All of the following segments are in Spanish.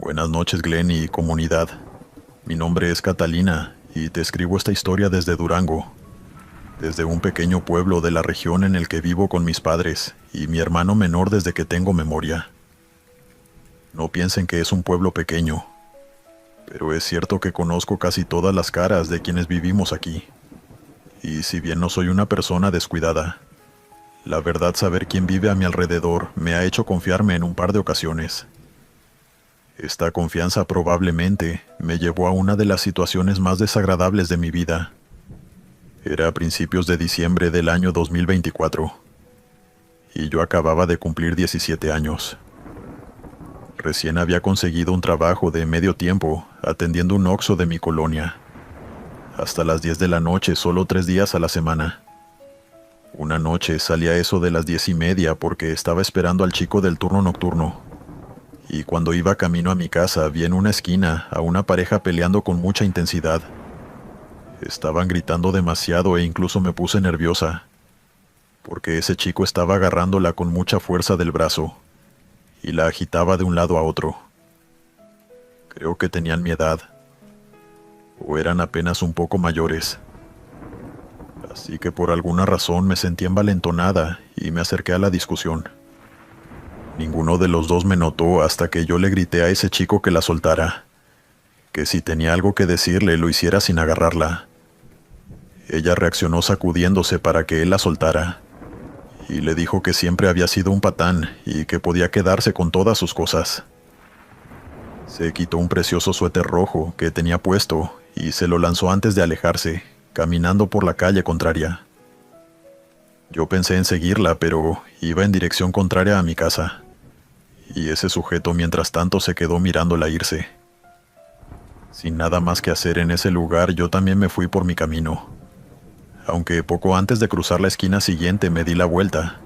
Buenas noches, Glenn y comunidad. Mi nombre es Catalina y te escribo esta historia desde Durango, desde un pequeño pueblo de la región en el que vivo con mis padres y mi hermano menor desde que tengo memoria. No piensen que es un pueblo pequeño, pero es cierto que conozco casi todas las caras de quienes vivimos aquí. Y si bien no soy una persona descuidada, la verdad saber quién vive a mi alrededor me ha hecho confiarme en un par de ocasiones. Esta confianza probablemente me llevó a una de las situaciones más desagradables de mi vida. Era a principios de diciembre del año 2024, y yo acababa de cumplir 17 años. Recién había conseguido un trabajo de medio tiempo atendiendo un Oxxo de mi colonia. Hasta las 10 de la noche, solo 3 días a la semana. Una noche salí a eso de las 10:30 porque estaba esperando al chico del turno nocturno. Y cuando iba camino a mi casa vi en una esquina a una pareja peleando con mucha intensidad. Estaban gritando demasiado e incluso me puse nerviosa, porque ese chico estaba agarrándola con mucha fuerza del brazo y la agitaba de un lado a otro. Creo que tenían mi edad, o eran apenas un poco mayores. Así que por alguna razón me sentí envalentonada y me acerqué a la discusión. Ninguno de los dos me notó hasta que yo le grité a ese chico que la soltara, que si tenía algo que decirle lo hiciera sin agarrarla. Ella reaccionó sacudiéndose para que él la soltara, y le dijo que siempre había sido un patán y que podía quedarse con todas sus cosas. Se quitó un precioso suéter rojo que tenía puesto y se lo lanzó antes de alejarse, caminando por la calle contraria. Yo pensé en seguirla, pero iba en dirección contraria a mi casa, y ese sujeto mientras tanto se quedó mirándola irse. Sin nada más que hacer en ese lugar, yo también me fui por mi camino, aunque poco antes de cruzar la esquina siguiente me di la vuelta,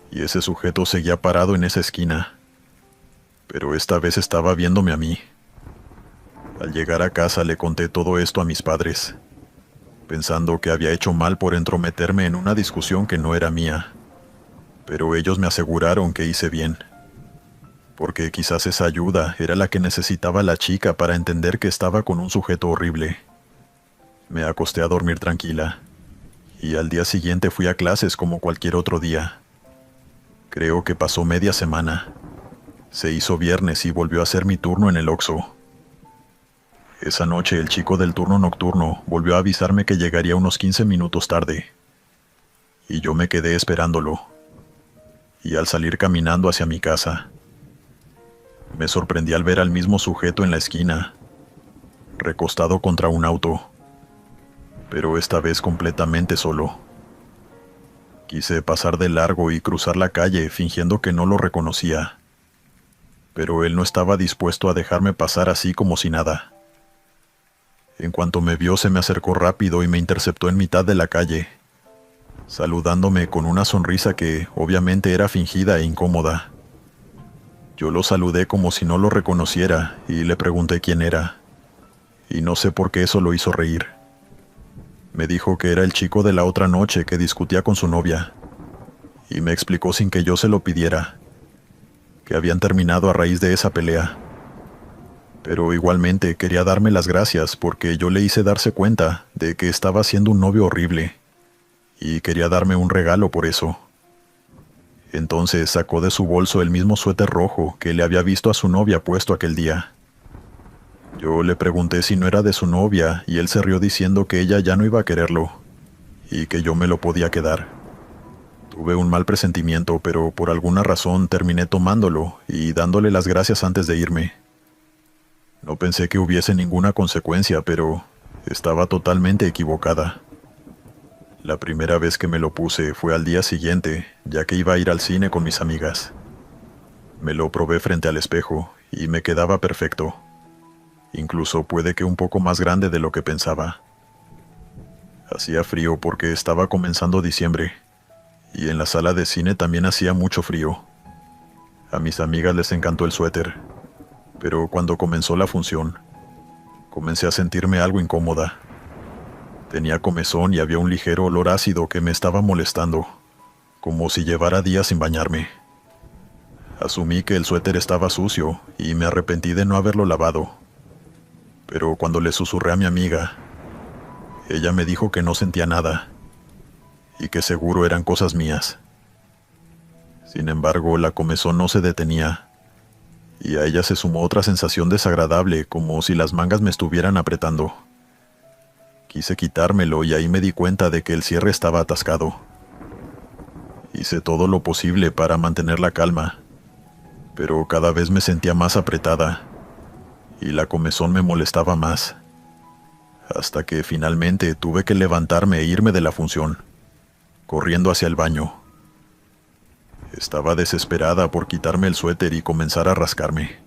y ese sujeto seguía parado en esa esquina, pero esta vez estaba viéndome a mí. Al llegar a casa le conté todo esto a mis padres, pensando que había hecho mal por entrometerme en una discusión que no era mía, pero ellos me aseguraron que hice bien, porque quizás esa ayuda era la que necesitaba la chica para entender que estaba con un sujeto horrible. Me acosté a dormir tranquila, y al día siguiente fui a clases como cualquier otro día. Creo que pasó media semana. Se hizo viernes y volvió a ser mi turno en el Oxxo. Esa noche el chico del turno nocturno volvió a avisarme que llegaría unos 15 minutos tarde, y yo me quedé esperándolo. Y al salir caminando hacia mi casa, me sorprendí al ver al mismo sujeto en la esquina, recostado contra un auto, pero esta vez completamente solo. Quise pasar de largo y cruzar la calle fingiendo que no lo reconocía, pero él no estaba dispuesto a dejarme pasar así como si nada. En cuanto me vio, se me acercó rápido y me interceptó en mitad de la calle, saludándome con una sonrisa que obviamente era fingida e incómoda. Yo lo saludé como si no lo reconociera y le pregunté quién era, y no sé por qué eso lo hizo reír. Me dijo que era el chico de la otra noche que discutía con su novia, y me explicó sin que yo se lo pidiera, que habían terminado a raíz de esa pelea. Pero igualmente quería darme las gracias porque yo le hice darse cuenta de que estaba siendo un novio horrible, y quería darme un regalo por eso. Entonces sacó de su bolso el mismo suéter rojo que le había visto a su novia puesto aquel día. Yo le pregunté si no era de su novia y él se rió diciendo que ella ya no iba a quererlo, y que yo me lo podía quedar. Tuve un mal presentimiento, pero por alguna razón terminé tomándolo y dándole las gracias antes de irme. No pensé que hubiese ninguna consecuencia, pero estaba totalmente equivocada. La primera vez que me lo puse fue al día siguiente, ya que iba a ir al cine con mis amigas. Me lo probé frente al espejo y me quedaba perfecto. Incluso puede que un poco más grande de lo que pensaba. Hacía frío porque estaba comenzando diciembre, y en la sala de cine también hacía mucho frío. A mis amigas les encantó el suéter, pero cuando comenzó la función, comencé a sentirme algo incómoda. Tenía comezón y había un ligero olor ácido que me estaba molestando, como si llevara días sin bañarme. Asumí que el suéter estaba sucio y me arrepentí de no haberlo lavado. Pero cuando le susurré a mi amiga, ella me dijo que no sentía nada y que seguro eran cosas mías. Sin embargo, la comezón no se detenía y a ella se sumó otra sensación desagradable, como si las mangas me estuvieran apretando. Quise quitármelo y ahí me di cuenta de que el cierre estaba atascado. Hice todo lo posible para mantener la calma, pero cada vez me sentía más apretada y la comezón me molestaba más, hasta que finalmente tuve que levantarme e irme de la función, corriendo hacia el baño. Estaba desesperada por quitarme el suéter y comenzar a rascarme.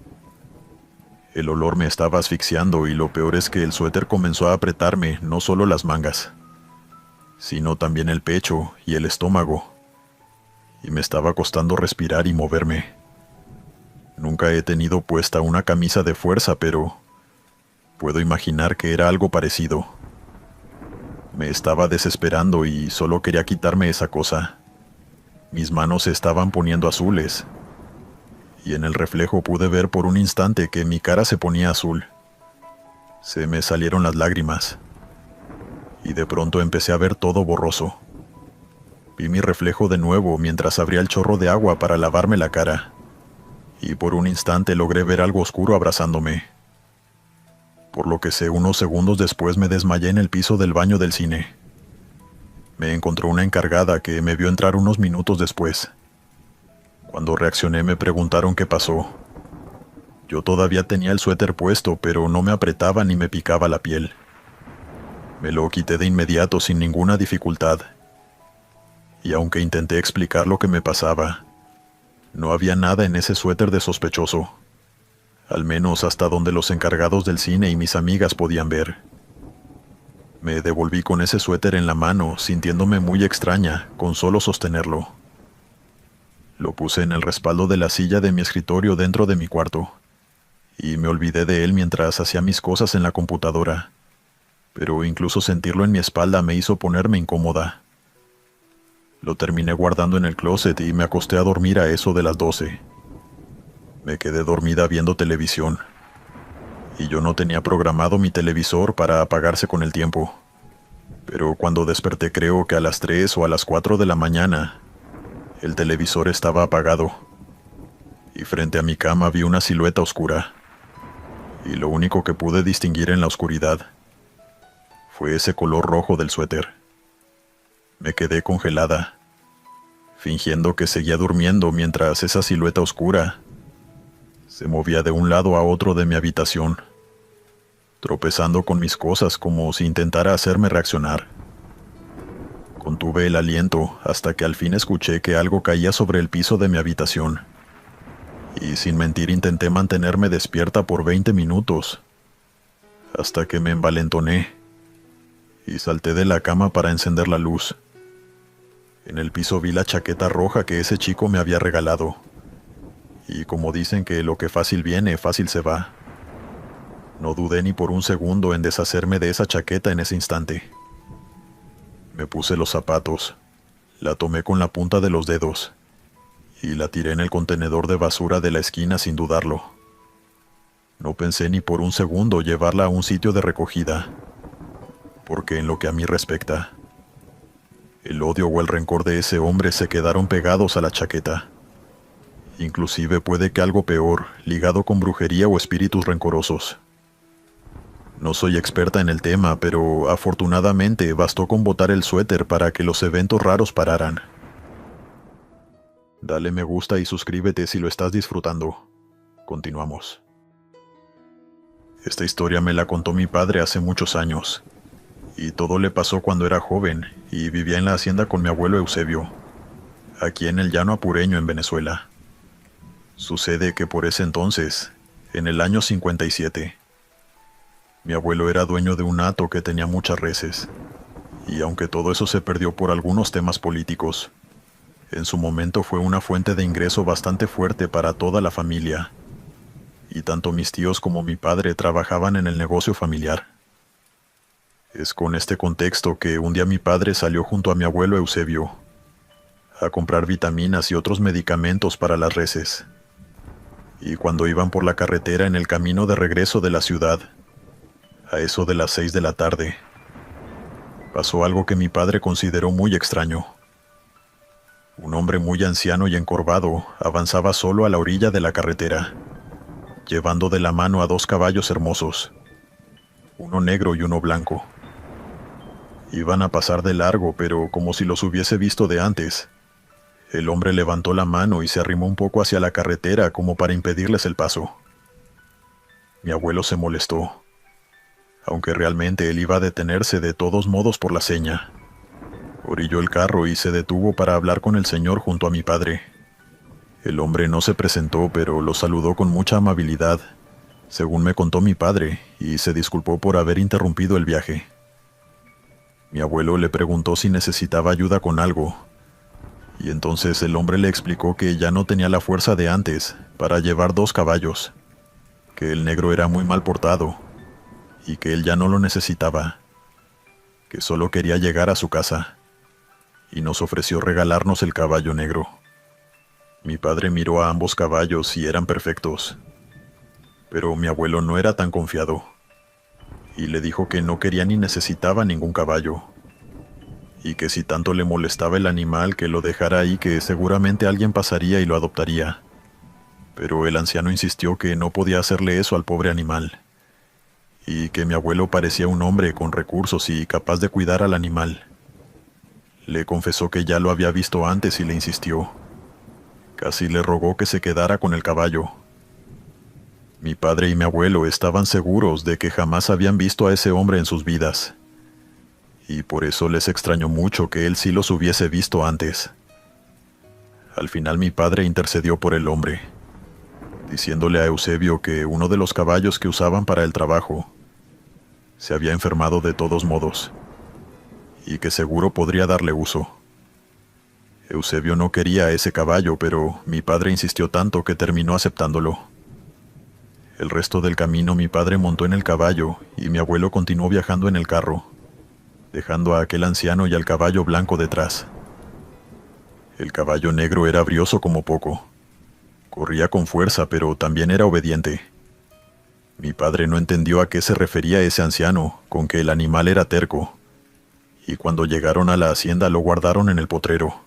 El olor me estaba asfixiando y lo peor es que el suéter comenzó a apretarme no solo las mangas, sino también el pecho y el estómago, y me estaba costando respirar y moverme. Nunca he tenido puesta una camisa de fuerza, pero puedo imaginar que era algo parecido. Me estaba desesperando y solo quería quitarme esa cosa. Mis manos se estaban poniendo azules, y en el reflejo pude ver por un instante que mi cara se ponía azul. Se me salieron las lágrimas, y de pronto empecé a ver todo borroso. Vi mi reflejo de nuevo mientras abría el chorro de agua para lavarme la cara, y por un instante logré ver algo oscuro abrazándome. Por lo que sé, unos segundos después me desmayé en el piso del baño del cine. Me encontró una encargada que me vio entrar unos minutos después. Cuando reaccioné me preguntaron qué pasó. Yo todavía tenía el suéter puesto, pero no me apretaba ni me picaba la piel. Me lo quité de inmediato sin ninguna dificultad. Y aunque intenté explicar lo que me pasaba, no había nada en ese suéter de sospechoso, al menos hasta donde los encargados del cine y mis amigas podían ver. Me devolví con ese suéter en la mano, sintiéndome muy extraña con solo sostenerlo. Lo puse en el respaldo de la silla de mi escritorio dentro de mi cuarto, y me olvidé de él mientras hacía mis cosas en la computadora, pero incluso sentirlo en mi espalda me hizo ponerme incómoda. Lo terminé guardando en el closet y me acosté a dormir a eso de las 12. Me quedé dormida viendo televisión, y yo no tenía programado mi televisor para apagarse con el tiempo. Pero cuando desperté, creo que a las 3 o a las 4 de la mañana, el televisor estaba apagado, y frente a mi cama vi una silueta oscura, y lo único que pude distinguir en la oscuridad fue ese color rojo del suéter. Me quedé congelada, fingiendo que seguía durmiendo mientras esa silueta oscura se movía de un lado a otro de mi habitación, tropezando con mis cosas como si intentara hacerme reaccionar. Contuve el aliento hasta que al fin escuché que algo caía sobre el piso de mi habitación, y sin mentir intenté mantenerme despierta por 20 minutos, hasta que me envalentoné y salté de la cama para encender la luz. En el piso vi la chaqueta roja que ese chico me había regalado, y como dicen que lo que fácil viene, fácil se va, no dudé ni por un segundo en deshacerme de esa chaqueta en ese instante. Me puse los zapatos, la tomé con la punta de los dedos, y la tiré en el contenedor de basura de la esquina sin dudarlo. No pensé ni por un segundo llevarla a un sitio de recogida, porque en lo que a mí respecta, el odio o el rencor de ese hombre se quedaron pegados a la chaqueta. Inclusive puede que algo peor, ligado con brujería o espíritus rencorosos. No soy experta en el tema, pero afortunadamente bastó con botar el suéter para que los eventos raros pararan. Dale me gusta y suscríbete si lo estás disfrutando. Continuamos. Esta historia me la contó mi padre hace muchos años, y todo le pasó cuando era joven y vivía en la hacienda con mi abuelo Eusebio, aquí en el llano apureño en Venezuela. Sucede que por ese entonces, en el año 57, mi abuelo era dueño de un hato que tenía muchas reses, y aunque todo eso se perdió por algunos temas políticos, en su momento fue una fuente de ingreso bastante fuerte para toda la familia, y tanto mis tíos como mi padre trabajaban en el negocio familiar. Es con este contexto que un día mi padre salió junto a mi abuelo Eusebio a comprar vitaminas y otros medicamentos para las reses, y cuando iban por la carretera en el camino de regreso de la ciudad, a eso de las 6 de la tarde, pasó algo que mi padre consideró muy extraño. Un hombre muy anciano y encorvado avanzaba solo a la orilla de la carretera, llevando de la mano a 2 caballos hermosos, uno negro y uno blanco. Iban a pasar de largo, pero como si los hubiese visto de antes. El hombre levantó la mano y se arrimó un poco hacia la carretera como para impedirles el paso. Mi abuelo se molestó, aunque realmente él iba a detenerse de todos modos por la seña. Orilló el carro y se detuvo para hablar con el señor junto a mi padre. El hombre no se presentó, pero lo saludó con mucha amabilidad, según me contó mi padre, y se disculpó por haber interrumpido el viaje. Mi abuelo le preguntó si necesitaba ayuda con algo, y entonces el hombre le explicó que ya no tenía la fuerza de antes para llevar 2 caballos, que el negro era muy mal portado, y que él ya no lo necesitaba, que solo quería llegar a su casa, y nos ofreció regalarnos el caballo negro. Mi padre miró a ambos caballos y eran perfectos, pero mi abuelo no era tan confiado, y le dijo que no quería ni necesitaba ningún caballo, y que si tanto le molestaba el animal que lo dejara ahí, que seguramente alguien pasaría y lo adoptaría. Pero el anciano insistió que no podía hacerle eso al pobre animal, y que mi abuelo parecía un hombre con recursos y capaz de cuidar al animal. Le confesó que ya lo había visto antes y le insistió. Casi le rogó que se quedara con el caballo. Mi padre y mi abuelo estaban seguros de que jamás habían visto a ese hombre en sus vidas, y por eso les extrañó mucho que él sí los hubiese visto antes. Al final mi padre intercedió por el hombre, diciéndole a Eusebio que uno de los caballos que usaban para el trabajo se había enfermado de todos modos, y que seguro podría darle uso. Eusebio no quería ese caballo, pero mi padre insistió tanto que terminó aceptándolo. El resto del camino mi padre montó en el caballo y mi abuelo continuó viajando en el carro, dejando a aquel anciano y al caballo blanco detrás. El caballo negro era brioso como poco. Corría con fuerza, pero también era obediente. Mi padre no entendió a qué se refería ese anciano con que el animal era terco, y cuando llegaron a la hacienda lo guardaron en el potrero.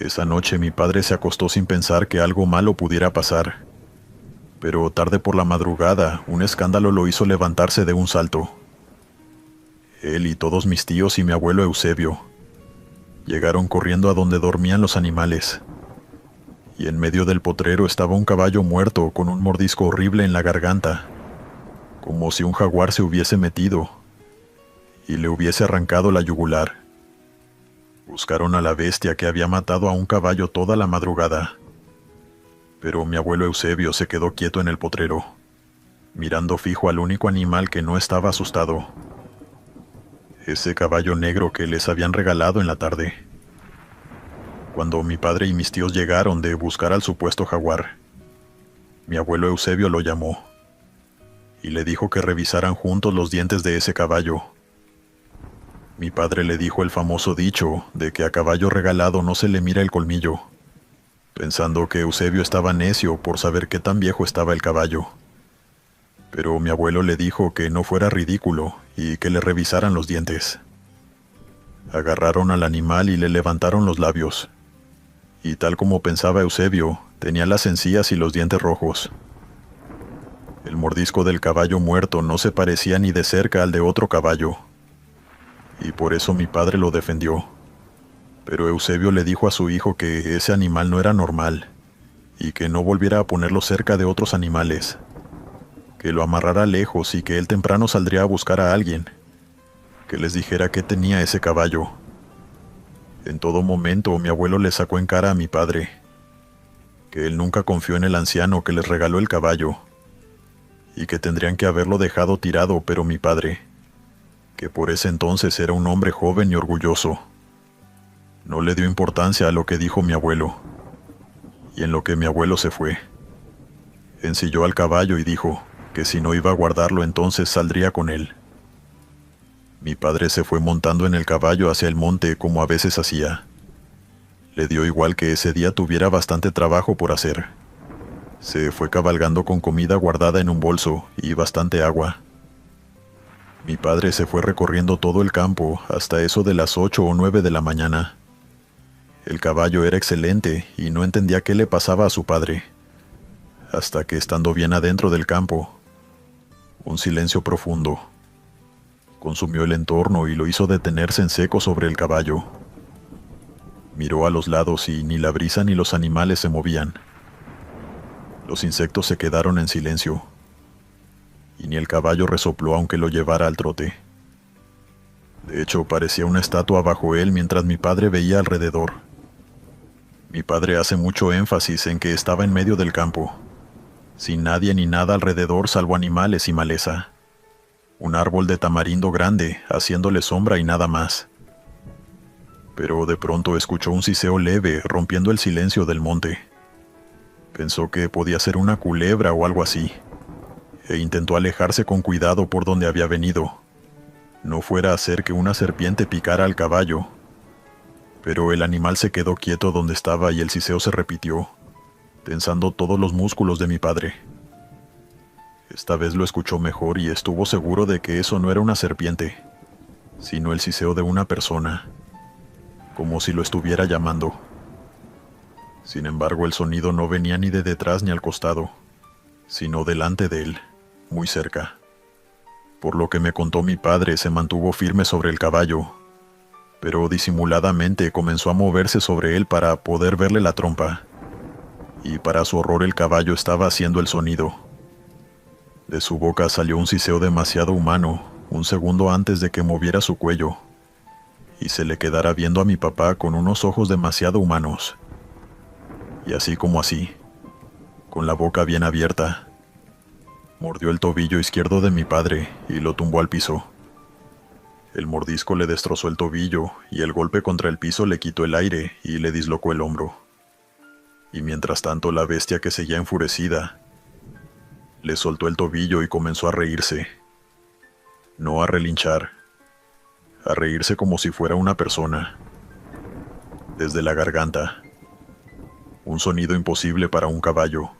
Esa noche mi padre se acostó sin pensar que algo malo pudiera pasar, pero tarde por la madrugada un escándalo lo hizo levantarse de un salto. Él y todos mis tíos y mi abuelo Eusebio llegaron corriendo a donde dormían los animales, y en medio del potrero estaba un caballo muerto con un mordisco horrible en la garganta, como si un jaguar se hubiese metido y le hubiese arrancado la yugular. Buscaron a la bestia que había matado a un caballo toda la madrugada, pero mi abuelo Eusebio se quedó quieto en el potrero, mirando fijo al único animal que no estaba asustado, ese caballo negro que les habían regalado en la tarde. Cuando mi padre y mis tíos llegaron de buscar al supuesto jaguar, mi abuelo Eusebio lo llamó y le dijo que revisaran juntos los dientes de ese caballo. Mi padre le dijo el famoso dicho de que a caballo regalado no se le mira el colmillo, pensando que Eusebio estaba necio por saber qué tan viejo estaba el caballo. Pero mi abuelo le dijo que no fuera ridículo y que le revisaran los dientes. Agarraron al animal y le levantaron los labios, y tal como pensaba Eusebio, tenía las encías y los dientes rojos. El mordisco del caballo muerto no se parecía ni de cerca al de otro caballo, y por eso mi padre lo defendió. Pero Eusebio le dijo a su hijo que ese animal no era normal, y que no volviera a ponerlo cerca de otros animales, que lo amarrara lejos y que él temprano saldría a buscar a alguien, que les dijera qué tenía ese caballo. En todo momento mi abuelo le sacó en cara a mi padre, que él nunca confió en el anciano que les regaló el caballo, y que tendrían que haberlo dejado tirado, pero mi padre, que por ese entonces era un hombre joven y orgulloso, no le dio importancia a lo que dijo mi abuelo, y en lo que mi abuelo se fue, ensilló al caballo y dijo que si no iba a guardarlo entonces saldría con él. Mi padre se fue montando en el caballo hacia el monte como a veces hacía. Le dio igual que ese día tuviera bastante trabajo por hacer. Se fue cabalgando con comida guardada en un bolso y bastante agua. Mi padre se fue recorriendo todo el campo hasta eso de las 8 o 9 de la mañana. El caballo era excelente y no entendía qué le pasaba a su padre, hasta que estando bien adentro del campo, un silencio profundo consumió el entorno y lo hizo detenerse en seco sobre el caballo. Miró a los lados y ni la brisa ni los animales se movían. Los insectos se quedaron en silencio, y ni el caballo resopló aunque lo llevara al trote. De hecho, parecía una estatua bajo él mientras mi padre veía alrededor. Mi padre hace mucho énfasis en que estaba en medio del campo, sin nadie ni nada alrededor salvo animales y maleza. Un árbol de tamarindo grande, haciéndole sombra y nada más. Pero de pronto escuchó un siseo leve rompiendo el silencio del monte. Pensó que podía ser una culebra o algo así, e intentó alejarse con cuidado por donde había venido. No fuera a hacer que una serpiente picara al caballo. Pero el animal se quedó quieto donde estaba y el siseo se repitió, tensando todos los músculos de mi padre. Esta vez lo escuchó mejor y estuvo seguro de que eso no era una serpiente, sino el siseo de una persona, como si lo estuviera llamando. Sin embargo, el sonido no venía ni de detrás ni al costado, sino delante de él, muy cerca. Por lo que me contó mi padre, se mantuvo firme sobre el caballo, pero disimuladamente comenzó a moverse sobre él para poder verle la trompa. Y para su horror el caballo estaba haciendo el sonido. De su boca salió un siseo demasiado humano, un segundo antes de que moviera su cuello, y se le quedara viendo a mi papá con unos ojos demasiado humanos. Y así como así, con la boca bien abierta, mordió el tobillo izquierdo de mi padre y lo tumbó al piso. El mordisco le destrozó el tobillo y el golpe contra el piso le quitó el aire y le dislocó el hombro. Y mientras tanto la bestia, que seguía enfurecida, le soltó el tobillo y comenzó a reírse. No a relinchar, a reírse como si fuera una persona. Desde la garganta. Un sonido imposible para un caballo.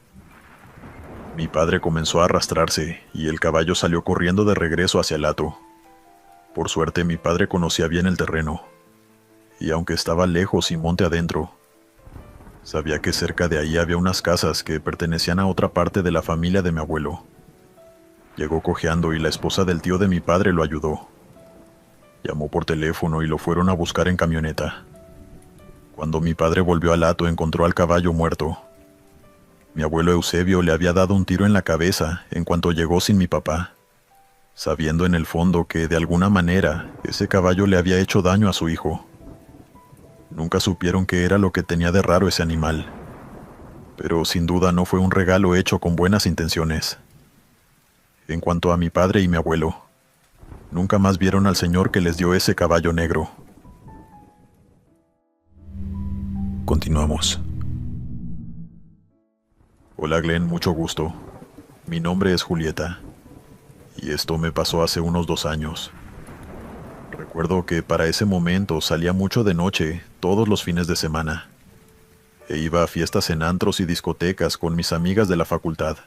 Mi padre comenzó a arrastrarse y el caballo salió corriendo de regreso hacia el hato. Por suerte mi padre conocía bien el terreno, y aunque estaba lejos y monte adentro, sabía que cerca de ahí había unas casas que pertenecían a otra parte de la familia de mi abuelo. Llegó cojeando y la esposa del tío de mi padre lo ayudó. Llamó por teléfono y lo fueron a buscar en camioneta. Cuando mi padre volvió al hato, encontró al caballo muerto. Mi abuelo Eusebio le había dado un tiro en la cabeza en cuanto llegó sin mi papá, sabiendo en el fondo que de alguna manera ese caballo le había hecho daño a su hijo. Nunca supieron qué era lo que tenía de raro ese animal, pero sin duda no fue un regalo hecho con buenas intenciones. En cuanto a mi padre y mi abuelo, nunca más vieron al señor que les dio ese caballo negro. Continuamos. Hola Glenn, mucho gusto. Mi nombre es Julieta, y esto me pasó hace unos 2 años. Recuerdo que para ese momento salía mucho de noche, todos los fines de semana, e iba a fiestas en antros y discotecas con mis amigas de la facultad.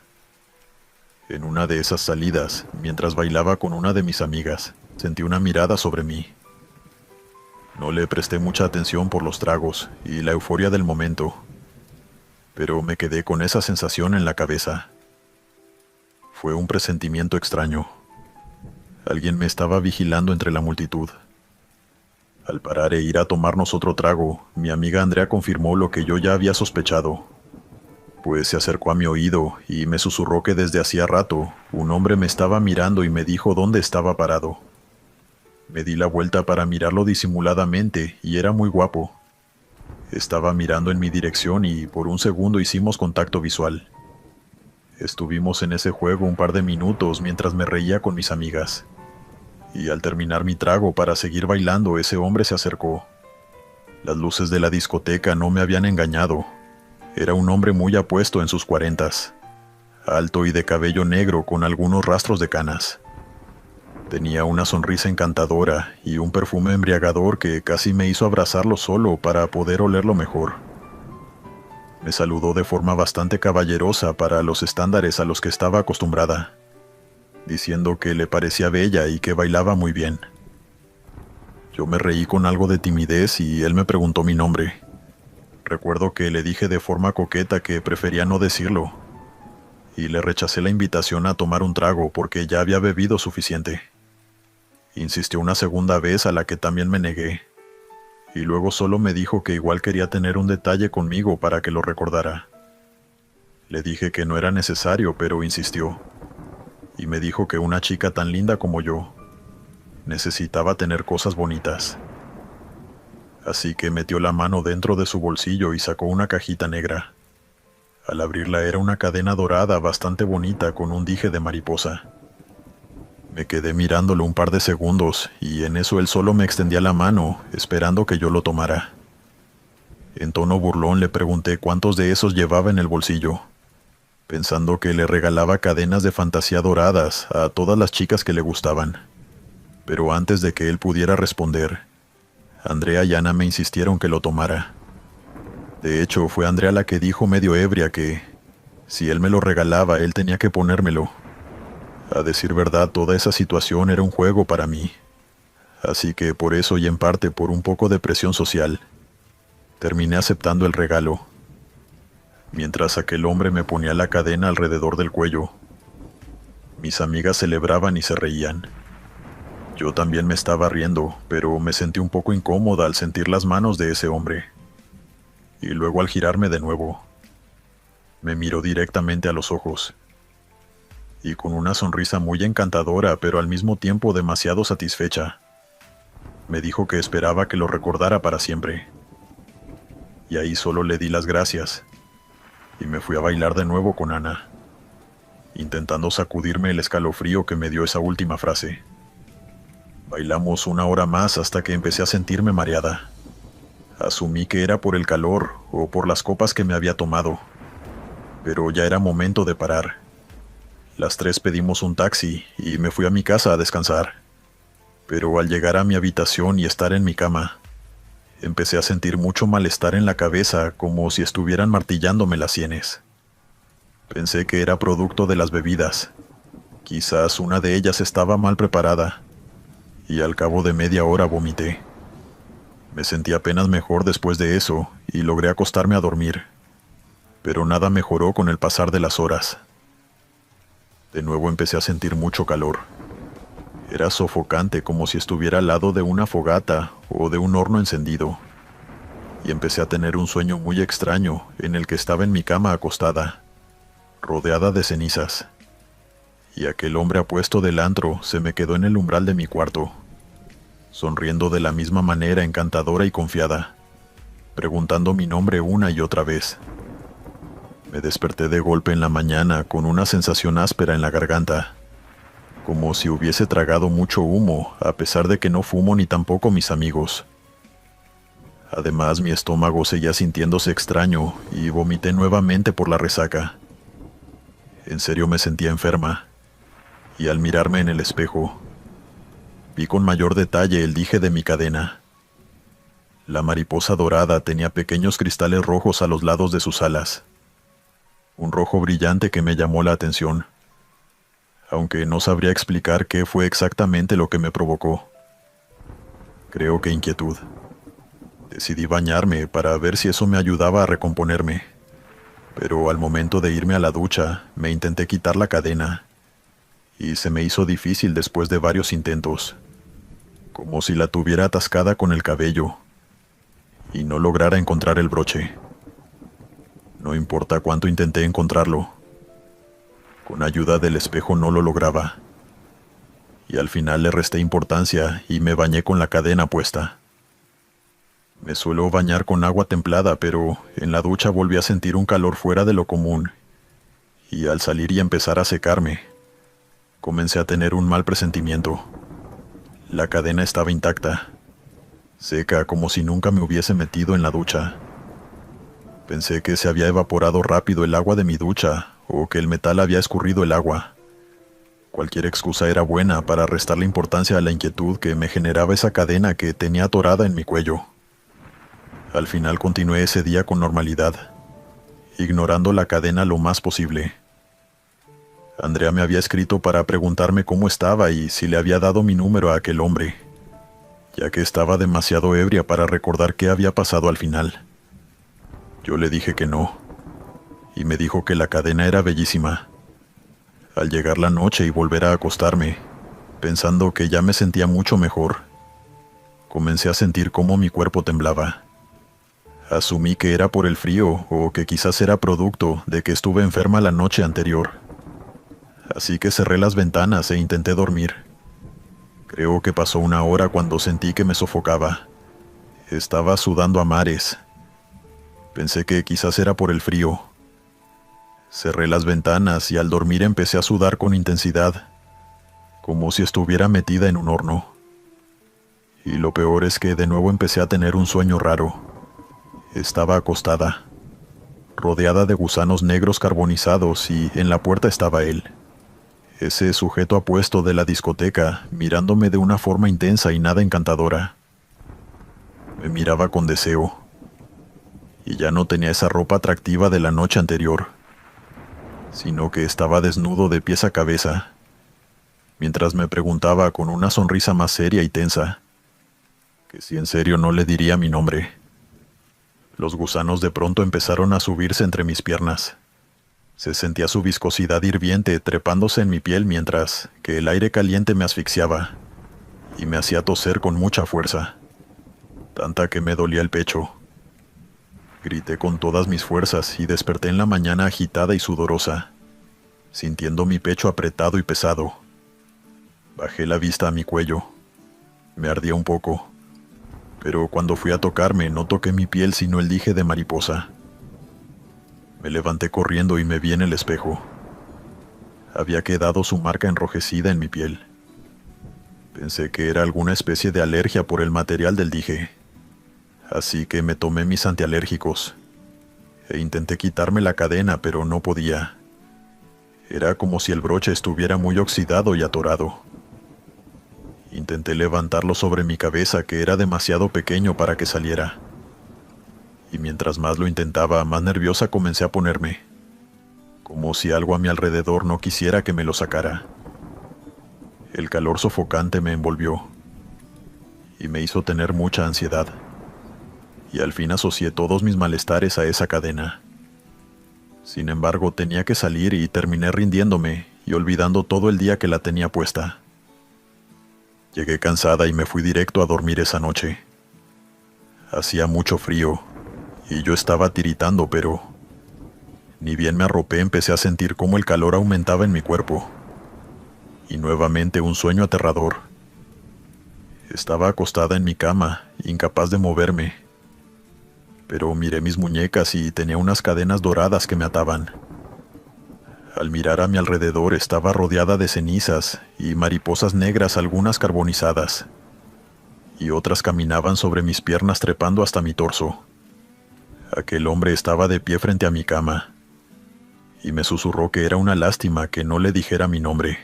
En una de esas salidas, mientras bailaba con una de mis amigas, sentí una mirada sobre mí. No le presté mucha atención por los tragos y la euforia del momento, pero me quedé con esa sensación en la cabeza. Fue un presentimiento extraño. Alguien me estaba vigilando entre la multitud. Al parar e ir a tomarnos otro trago, mi amiga Andrea confirmó lo que yo ya había sospechado, pues se acercó a mi oído y me susurró que desde hacía rato un hombre me estaba mirando y me dijo dónde estaba parado. Me di la vuelta para mirarlo disimuladamente y era muy guapo. Estaba mirando en mi dirección y por un segundo hicimos contacto visual. Estuvimos en ese juego un par de minutos mientras me reía con mis amigas. Y al terminar mi trago para seguir bailando, ese hombre se acercó. Las luces de la discoteca no me habían engañado. Era un hombre muy apuesto en sus 40s, alto y de cabello negro con algunos rastros de canas. Tenía una sonrisa encantadora y un perfume embriagador que casi me hizo abrazarlo solo para poder olerlo mejor. Me saludó de forma bastante caballerosa para los estándares a los que estaba acostumbrada, diciendo que le parecía bella y que bailaba muy bien. Yo me reí con algo de timidez y él me preguntó mi nombre. Recuerdo que le dije de forma coqueta que prefería no decirlo, y le rechacé la invitación a tomar un trago porque ya había bebido suficiente. Insistió una segunda vez, a la que también me negué, y luego solo me dijo que igual quería tener un detalle conmigo para que lo recordara. Le dije que no era necesario, pero insistió, y me dijo que una chica tan linda como yo necesitaba tener cosas bonitas. Así que metió la mano dentro de su bolsillo y sacó una cajita negra. Al abrirla era una cadena dorada bastante bonita con un dije de mariposa. Me quedé mirándolo un par de segundos y en eso él solo me extendía la mano, esperando que yo lo tomara. En tono burlón le pregunté cuántos de esos llevaba en el bolsillo, pensando que le regalaba cadenas de fantasía doradas a todas las chicas que le gustaban. Pero antes de que él pudiera responder, Andrea y Ana me insistieron que lo tomara. De hecho, fue Andrea la que dijo medio ebria que, si él me lo regalaba, él tenía que ponérmelo. A decir verdad, toda esa situación era un juego para mí. Así que por eso y en parte por un poco de presión social, terminé aceptando el regalo. Mientras aquel hombre me ponía la cadena alrededor del cuello, mis amigas celebraban y se reían. Yo también me estaba riendo, pero me sentí un poco incómoda al sentir las manos de ese hombre. Y luego al girarme de nuevo, me miró directamente a los ojos. Y con una sonrisa muy encantadora, pero al mismo tiempo demasiado satisfecha, me dijo que esperaba que lo recordara para siempre. Y ahí solo le di las gracias, y me fui a bailar de nuevo con Ana, intentando sacudirme el escalofrío que me dio esa última frase. Bailamos 1 hora más hasta que empecé a sentirme mareada. Asumí que era por el calor o por las copas que me había tomado, pero ya era momento de parar. Las 3 pedimos un taxi y me fui a mi casa a descansar. Pero al llegar a mi habitación y estar en mi cama, empecé a sentir mucho malestar en la cabeza, como si estuvieran martillándome las sienes. Pensé que era producto de las bebidas. Quizás una de ellas estaba mal preparada, y al cabo de media hora vomité. Me sentí apenas mejor después de eso y logré acostarme a dormir, pero nada mejoró con el pasar de las horas. De nuevo empecé a sentir mucho calor. Era sofocante, como si estuviera al lado de una fogata o de un horno encendido. Y empecé a tener un sueño muy extraño en el que estaba en mi cama acostada, rodeada de cenizas. Y aquel hombre apuesto del antro se me quedó en el umbral de mi cuarto, sonriendo de la misma manera encantadora y confiada, preguntando mi nombre una y otra vez. Me desperté de golpe en la mañana con una sensación áspera en la garganta, como si hubiese tragado mucho humo, a pesar de que no fumo ni tampoco mis amigos. Además, mi estómago seguía sintiéndose extraño y vomité nuevamente por la resaca. En serio me sentía enferma, y al mirarme en el espejo, vi con mayor detalle el dije de mi cadena. La mariposa dorada tenía pequeños cristales rojos a los lados de sus alas. Un rojo brillante que me llamó la atención, aunque no sabría explicar qué fue exactamente lo que me provocó. Creo que inquietud. Decidí bañarme para ver si eso me ayudaba a recomponerme, pero al momento de irme a la ducha me intenté quitar la cadena, y se me hizo difícil después de varios intentos, como si la tuviera atascada con el cabello, y no lograra encontrar el broche. No importa cuánto intenté encontrarlo, con ayuda del espejo no lo lograba, y al final le resté importancia y me bañé con la cadena puesta. Me suelo bañar con agua templada, pero en la ducha volví a sentir un calor fuera de lo común, y al salir y empezar a secarme, comencé a tener un mal presentimiento. La cadena estaba intacta, seca como si nunca me hubiese metido en la ducha. Pensé que se había evaporado rápido el agua de mi ducha, o que el metal había escurrido el agua. Cualquier excusa era buena para restarle importancia a la inquietud que me generaba esa cadena que tenía atorada en mi cuello. Al final continué ese día con normalidad, ignorando la cadena lo más posible. Andrea me había escrito para preguntarme cómo estaba y si le había dado mi número a aquel hombre, ya que estaba demasiado ebria para recordar qué había pasado al final. Yo le dije que no, y me dijo que la cadena era bellísima. Al llegar la noche y volver a acostarme, pensando que ya me sentía mucho mejor, comencé a sentir cómo mi cuerpo temblaba. Asumí que era por el frío o que quizás era producto de que estuve enferma la noche anterior. Así que cerré las ventanas e intenté dormir. Creo que pasó una hora cuando sentí que me sofocaba. Estaba sudando a mares. Pensé que quizás era por el frío. Cerré las ventanas y al dormir empecé a sudar con intensidad, como si estuviera metida en un horno. Y lo peor es que de nuevo empecé a tener un sueño raro. Estaba acostada, rodeada de gusanos negros carbonizados, y en la puerta estaba él, ese sujeto apuesto de la discoteca, mirándome de una forma intensa y nada encantadora. Me miraba con deseo, y ya no tenía esa ropa atractiva de la noche anterior, sino que estaba desnudo de pies a cabeza, mientras me preguntaba con una sonrisa más seria y tensa, que si en serio no le diría mi nombre. Los gusanos de pronto empezaron a subirse entre mis piernas. Se sentía su viscosidad hirviente trepándose en mi piel mientras que el aire caliente me asfixiaba y me hacía toser con mucha fuerza, tanta que me dolía el pecho. Grité con todas mis fuerzas y desperté en la mañana agitada y sudorosa, sintiendo mi pecho apretado y pesado. Bajé la vista a mi cuello. Me ardía un poco, pero cuando fui a tocarme no toqué mi piel sino el dije de mariposa. Me levanté corriendo y me vi en el espejo. Había quedado su marca enrojecida en mi piel. Pensé que era alguna especie de alergia por el material del dije, así que me tomé mis antialérgicos e intenté quitarme la cadena, pero no podía. Era como si el broche estuviera muy oxidado y atorado. Intenté levantarlo sobre mi cabeza, que era demasiado pequeño para que saliera. Y mientras más lo intentaba, más nerviosa comencé a ponerme, como si algo a mi alrededor no quisiera que me lo sacara. El calor sofocante me envolvió y me hizo tener mucha ansiedad. Y al fin asocié todos mis malestares a esa cadena. Sin embargo, tenía que salir y terminé rindiéndome y olvidando todo el día que la tenía puesta. Llegué cansada y me fui directo a dormir esa noche. Hacía mucho frío y yo estaba tiritando, pero ni bien me arropé empecé a sentir cómo el calor aumentaba en mi cuerpo. Y nuevamente un sueño aterrador. Estaba acostada en mi cama, incapaz de moverme. Pero miré mis muñecas y tenía unas cadenas doradas que me ataban. Al mirar a mi alrededor estaba rodeada de cenizas y mariposas negras, algunas carbonizadas, y otras caminaban sobre mis piernas trepando hasta mi torso. Aquel hombre estaba de pie frente a mi cama, y me susurró que era una lástima que no le dijera mi nombre.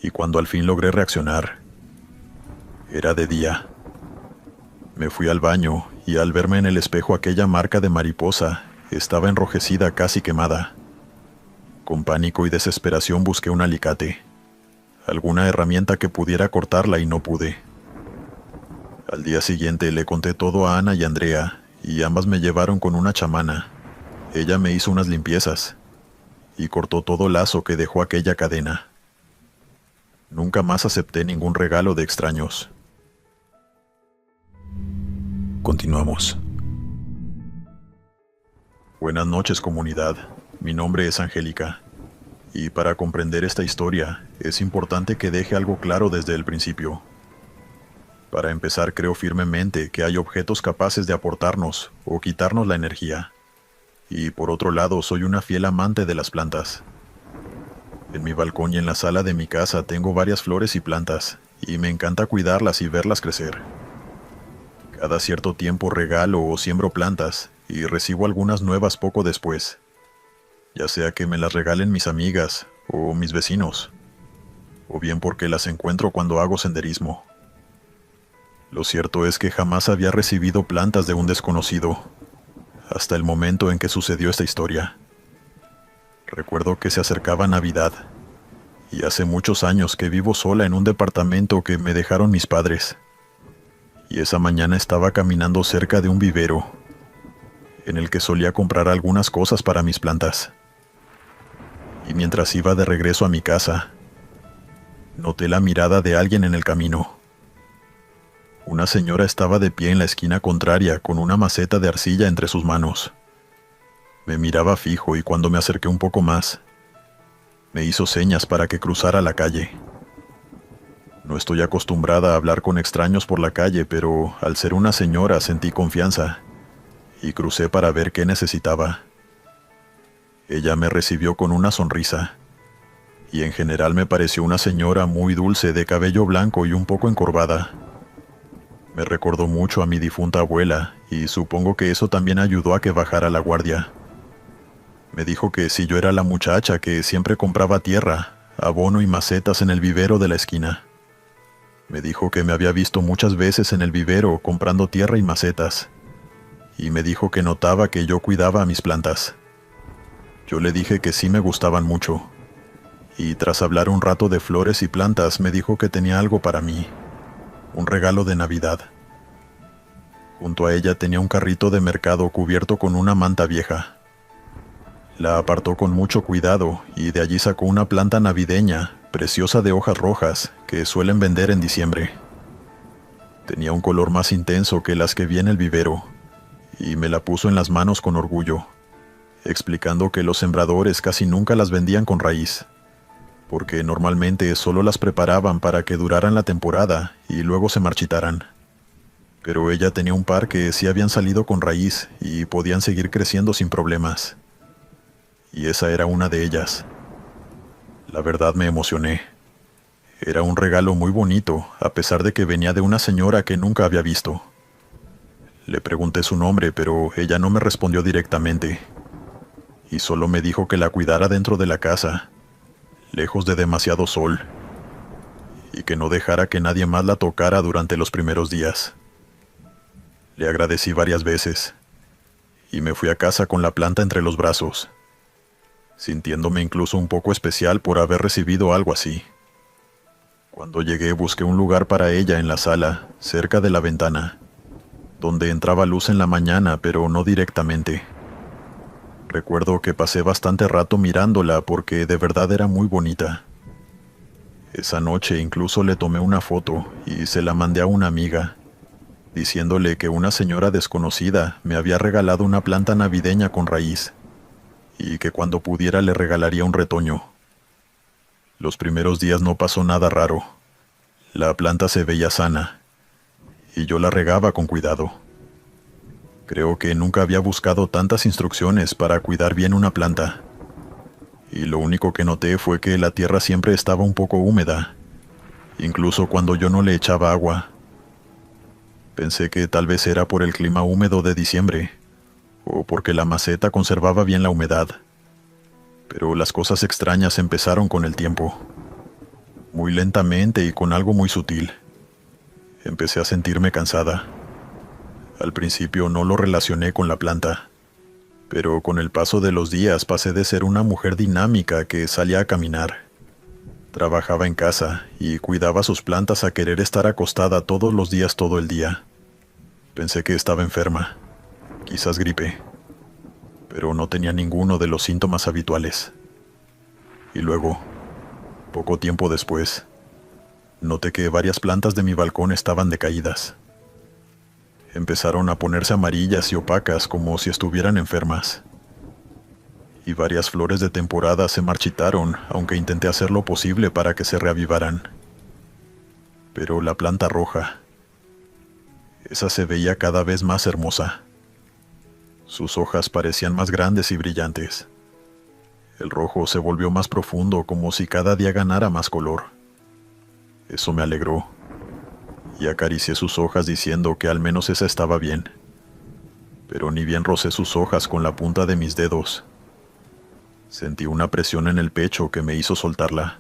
Y cuando al fin logré reaccionar, era de día. Me fui al baño y al verme en el espejo aquella marca de mariposa estaba enrojecida, casi quemada. Con pánico y desesperación busqué un alicate, alguna herramienta que pudiera cortarla, y no pude. Al día siguiente le conté todo a Ana y Andrea, y ambas me llevaron con una chamana. Ella me hizo unas limpiezas y cortó todo lazo que dejó aquella cadena. Nunca más acepté ningún regalo de extraños. Continuamos. Buenas noches, comunidad. Mi nombre es Angélica, y para comprender esta historia es importante que deje algo claro desde el principio. Para empezar, creo firmemente que hay objetos capaces de aportarnos o quitarnos la energía. Y por otro lado, soy una fiel amante de las plantas. En mi balcón y en la sala de mi casa tengo varias flores y plantas, y me encanta cuidarlas y verlas crecer. Cada cierto tiempo regalo o siembro plantas, y recibo algunas nuevas poco después, ya sea que me las regalen mis amigas o mis vecinos, o bien porque las encuentro cuando hago senderismo. Lo cierto es que jamás había recibido plantas de un desconocido, hasta el momento en que sucedió esta historia. Recuerdo que se acercaba Navidad, y hace muchos años que vivo sola en un departamento que me dejaron mis padres. Y esa mañana estaba caminando cerca de un vivero, en el que solía comprar algunas cosas para mis plantas. Y mientras iba de regreso a mi casa, noté la mirada de alguien en el camino. Una señora estaba de pie en la esquina contraria con una maceta de arcilla entre sus manos. Me miraba fijo y cuando me acerqué un poco más, me hizo señas para que cruzara la calle. No estoy acostumbrada a hablar con extraños por la calle, pero al ser una señora sentí confianza y crucé para ver qué necesitaba. Ella me recibió con una sonrisa, y en general me pareció una señora muy dulce de cabello blanco y un poco encorvada. Me recordó mucho a mi difunta abuela, y supongo que eso también ayudó a que bajara la guardia. Me dijo que si yo era la muchacha que siempre compraba tierra, abono y macetas en el vivero de la esquina. Me dijo que me había visto muchas veces en el vivero comprando tierra y macetas, y me dijo que notaba que yo cuidaba a mis plantas. Yo le dije que sí me gustaban mucho, y tras hablar un rato de flores y plantas me dijo que tenía algo para mí, un regalo de Navidad. Junto a ella tenía un carrito de mercado cubierto con una manta vieja. La apartó con mucho cuidado y de allí sacó una planta navideña, preciosa de hojas rojas, que suelen vender en diciembre. Tenía un color más intenso que las que vi en el vivero, y me la puso en las manos con orgullo, explicando que los sembradores casi nunca las vendían con raíz, porque normalmente solo las preparaban para que duraran la temporada y luego se marchitaran. Pero ella tenía un par que sí habían salido con raíz y podían seguir creciendo sin problemas. Y esa era una de ellas. La verdad me emocioné. Era un regalo muy bonito, a pesar de que venía de una señora que nunca había visto. Le pregunté su nombre, pero ella no me respondió directamente, y solo me dijo que la cuidara dentro de la casa, lejos de demasiado sol, y que no dejara que nadie más la tocara durante los primeros días. Le agradecí varias veces, y me fui a casa con la planta entre los brazos, sintiéndome incluso un poco especial por haber recibido algo así. Cuando llegué busqué un lugar para ella en la sala, cerca de la ventana, donde entraba luz en la mañana, pero no directamente. Recuerdo que pasé bastante rato mirándola porque de verdad era muy bonita. Esa noche incluso le tomé una foto y se la mandé a una amiga, diciéndole que una señora desconocida me había regalado una planta navideña con raíz, y que cuando pudiera le regalaría un retoño. Los primeros días no pasó nada raro. La planta se veía sana, y yo la regaba con cuidado. Creo que nunca había buscado tantas instrucciones para cuidar bien una planta, y lo único que noté fue que la tierra siempre estaba un poco húmeda, incluso cuando yo no le echaba agua. Pensé que tal vez era por el clima húmedo de diciembre, o porque la maceta conservaba bien la humedad. Pero las cosas extrañas empezaron con el tiempo. Muy lentamente y con algo muy sutil. Empecé a sentirme cansada. Al principio no lo relacioné con la planta, pero con el paso de los días pasé de ser una mujer dinámica que salía a caminar, trabajaba en casa y cuidaba sus plantas a querer estar acostada todos los días todo el día. Pensé que estaba enferma, quizás gripe, pero no tenía ninguno de los síntomas habituales. Y luego, poco tiempo después, noté que varias plantas de mi balcón estaban decaídas. Empezaron a ponerse amarillas y opacas como si estuvieran enfermas. Y varias flores de temporada se marchitaron, aunque intenté hacer lo posible para que se reavivaran. Pero la planta roja, esa se veía cada vez más hermosa. Sus hojas parecían más grandes y brillantes. El rojo se volvió más profundo, como si cada día ganara más color. Eso me alegró, y acaricié sus hojas diciendo que al menos esa estaba bien. Pero ni bien rocé sus hojas con la punta de mis dedos, sentí una presión en el pecho que me hizo soltarla.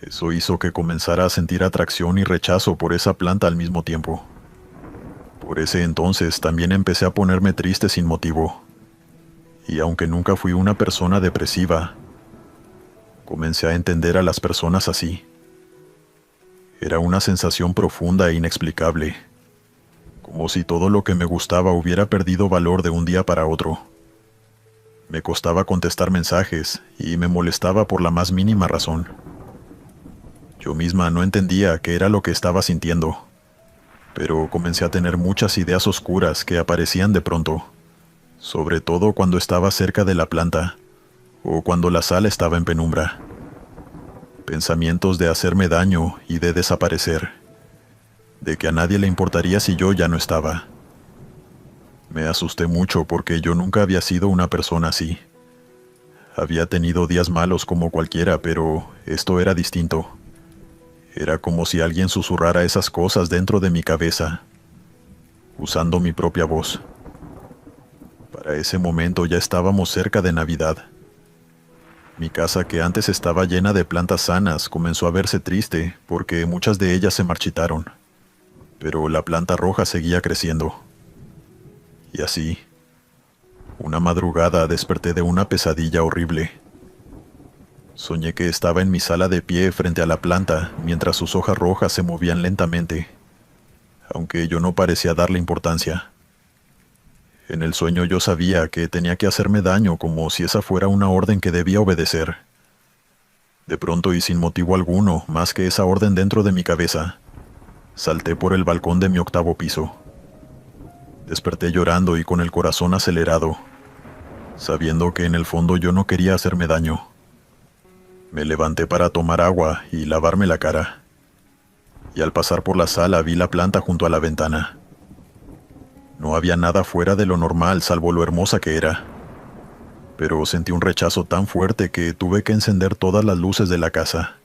Eso hizo que comenzara a sentir atracción y rechazo por esa planta al mismo tiempo. Por ese entonces también empecé a ponerme triste sin motivo. Y aunque nunca fui una persona depresiva, comencé a entender a las personas así. Era una sensación profunda e inexplicable, como si todo lo que me gustaba hubiera perdido valor de un día para otro. Me costaba contestar mensajes y me molestaba por la más mínima razón. Yo misma no entendía qué era lo que estaba sintiendo, pero comencé a tener muchas ideas oscuras que aparecían de pronto, sobre todo cuando estaba cerca de la planta o cuando la sala estaba en penumbra. Pensamientos de hacerme daño y de desaparecer, de que a nadie le importaría si yo ya no estaba. Me asusté mucho porque yo nunca había sido una persona así. Había tenido días malos como cualquiera, pero esto era distinto. Era como si alguien susurrara esas cosas dentro de mi cabeza, usando mi propia voz. Para ese momento ya estábamos cerca de Navidad. Mi casa, que antes estaba llena de plantas sanas, comenzó a verse triste porque muchas de ellas se marchitaron, pero la planta roja seguía creciendo. Y así, una madrugada desperté de una pesadilla horrible. Soñé que estaba en mi sala de pie frente a la planta mientras sus hojas rojas se movían lentamente, aunque yo no parecía darle importancia. En el sueño yo sabía que tenía que hacerme daño como si esa fuera una orden que debía obedecer. De pronto y sin motivo alguno, más que esa orden dentro de mi cabeza, salté por el balcón de mi 8º piso. Desperté llorando y con el corazón acelerado, sabiendo que en el fondo yo no quería hacerme daño. Me levanté para tomar agua y lavarme la cara, y al pasar por la sala vi la planta junto a la ventana. No había nada fuera de lo normal salvo lo hermosa que era, pero sentí un rechazo tan fuerte que tuve que encender todas las luces de la casa.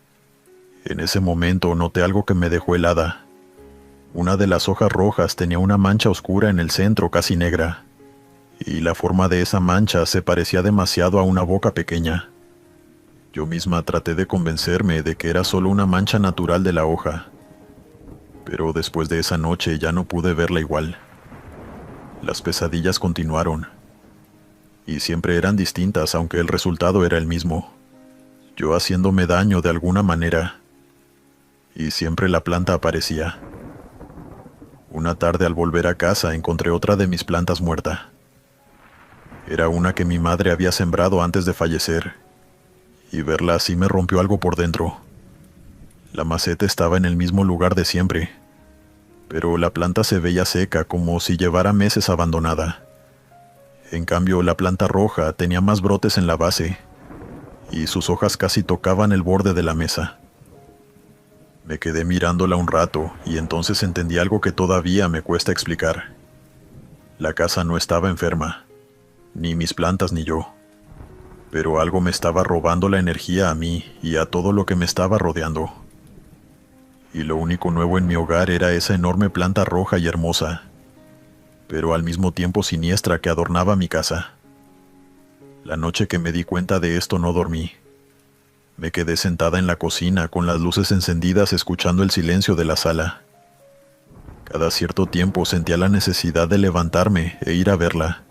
En ese momento noté algo que me dejó helada. Una de las hojas rojas tenía una mancha oscura en el centro, casi negra, y la forma de esa mancha se parecía demasiado a una boca pequeña. Yo misma traté de convencerme de que era solo una mancha natural de la hoja, pero después de esa noche ya no pude verla igual. Las pesadillas continuaron, y siempre eran distintas aunque el resultado era el mismo, yo haciéndome daño de alguna manera, y siempre la planta aparecía. Una tarde al volver a casa encontré otra de mis plantas muerta. Era una que mi madre había sembrado antes de fallecer, y verla así me rompió algo por dentro. La maceta estaba en el mismo lugar de siempre, pero la planta se veía seca como si llevara meses abandonada. En cambio, la planta roja tenía más brotes en la base, y sus hojas casi tocaban el borde de la mesa. Me quedé mirándola un rato, y entonces entendí algo que todavía me cuesta explicar. La casa no estaba enferma, ni mis plantas ni yo, pero algo me estaba robando la energía a mí y a todo lo que me estaba rodeando. Y lo único nuevo en mi hogar era esa enorme planta roja y hermosa, pero al mismo tiempo siniestra que adornaba mi casa. La noche que me di cuenta de esto no dormí. Me quedé sentada en la cocina con las luces encendidas escuchando el silencio de la sala. Cada cierto tiempo sentía la necesidad de levantarme e ir a verla,